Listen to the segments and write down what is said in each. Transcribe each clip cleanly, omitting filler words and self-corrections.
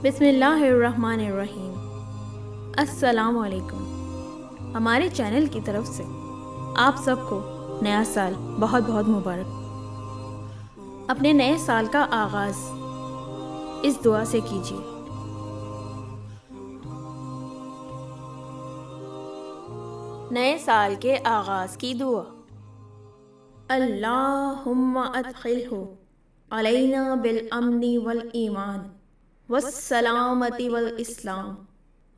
بسم اللہ الرحمن الرحیم۔ السلام علیکم۔ ہمارے چینل کی طرف سے آپ سب کو نیا سال بہت بہت مبارک۔ اپنے نئے سال کا آغاز اس دعا سے کیجیے: نئے سال کے آغاز کی دعا۔ اللہم ادخلہ علینا بالامن والایمان والسلامت والاسلام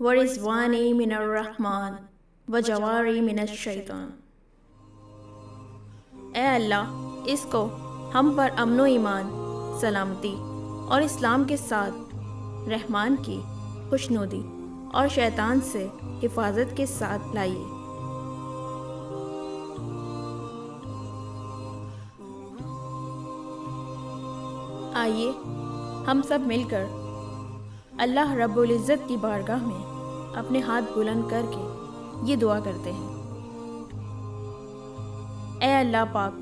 ورضوان من الرحمن وجوار من الشیطان۔ اے اللہ، اس کو ہم پر امن و ایمان، سلامتی اور اسلام کے ساتھ رحمان کی خوشنودی اور شیطان سے حفاظت کے ساتھ لائیے۔ آئیے ہم سب مل کر اللہ رب العزت کی بارگاہ میں اپنے ہاتھ بلند کر کے یہ دعا کرتے ہیں: اے اللہ پاک،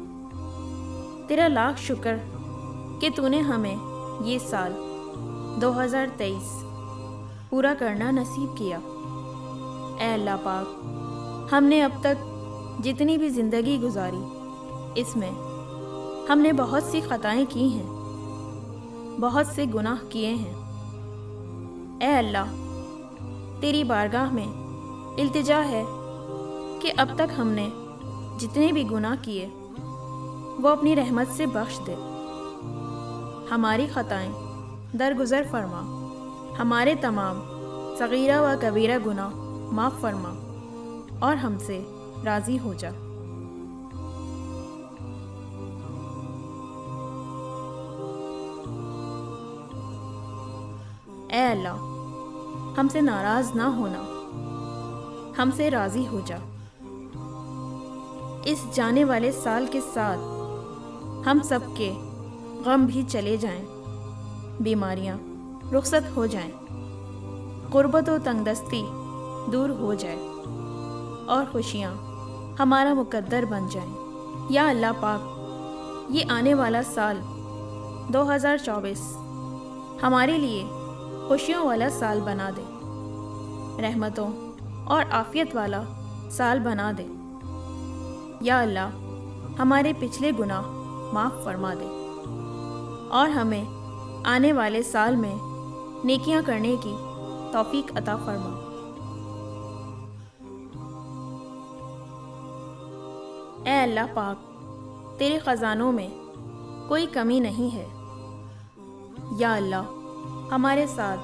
تیرا لاکھ شکر کہ تو نے ہمیں یہ سال 2023 پورا کرنا نصیب کیا۔ اے اللہ پاک، ہم نے اب تک جتنی بھی زندگی گزاری، اس میں ہم نے بہت سی خطائیں کی ہیں، بہت سے گناہ کیے ہیں۔ اے اللہ، تیری بارگاہ میں التجا ہے کہ اب تک ہم نے جتنے بھی گناہ کیے وہ اپنی رحمت سے بخش دے، ہماری خطائیں درگزر فرما، ہمارے تمام صغیرہ و کبیرہ گناہ معاف فرما اور ہم سے راضی ہو جا۔ اے اللہ، ہم سے ناراض نہ ہونا، ہم سے راضی ہو جا۔ اس جانے والے سال کے ساتھ ہم سب کے غم بھی چلے جائیں، بیماریاں رخصت ہو جائیں، غربت و تنگ دستی دور ہو جائے اور خوشیاں ہمارا مقدر بن جائیں۔ یا اللہ پاک، یہ آنے والا سال 2024 ہمارے لیے خوشیوں والا سال بنا دے، رحمتوں اور عافیت والا سال بنا دے۔ یا اللہ، ہمارے پچھلے گناہ معاف فرما دے اور ہمیں آنے والے سال میں نیکیاں کرنے کی توفیق عطا فرما۔ اے اللہ پاک، تیرے خزانوں میں کوئی کمی نہیں ہے۔ یا اللہ، ہمارے ساتھ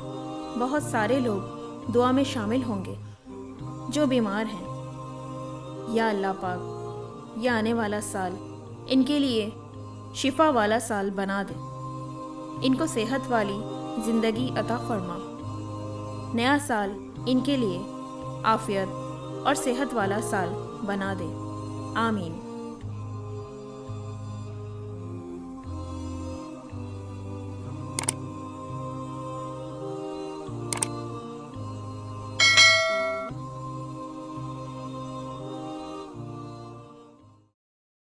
بہت سارے لوگ دعا میں شامل ہوں گے جو بیمار ہیں۔ یا اللہ پاک، یہ آنے والا سال ان کے لیے شفا والا سال بنا دے، ان کو صحت والی زندگی عطا فرما۔ نیا سال ان کے لیے عافیت اور صحت والا سال بنا دے۔ آمین۔